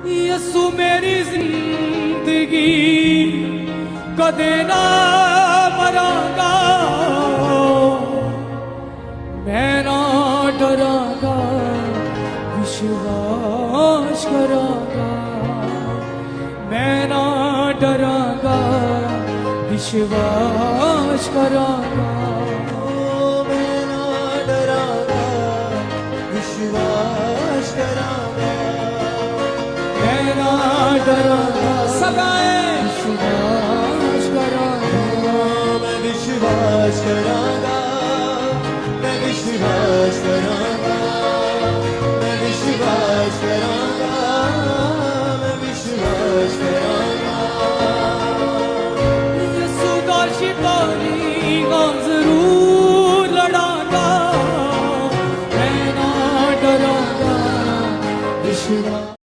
यसु मेरी जिंदगी कदे ना मरांगा, मैं ना डरांगा, विश्वास करांगा। मैं ना डरांगा, विश्वास करांगा। मैं ना डरांगा, विश्वास करांगा। मैं ना डरांगा, सदाए विश्वास करांगा। मैं विश्वास करांगा, मैं विश्वास करांगा।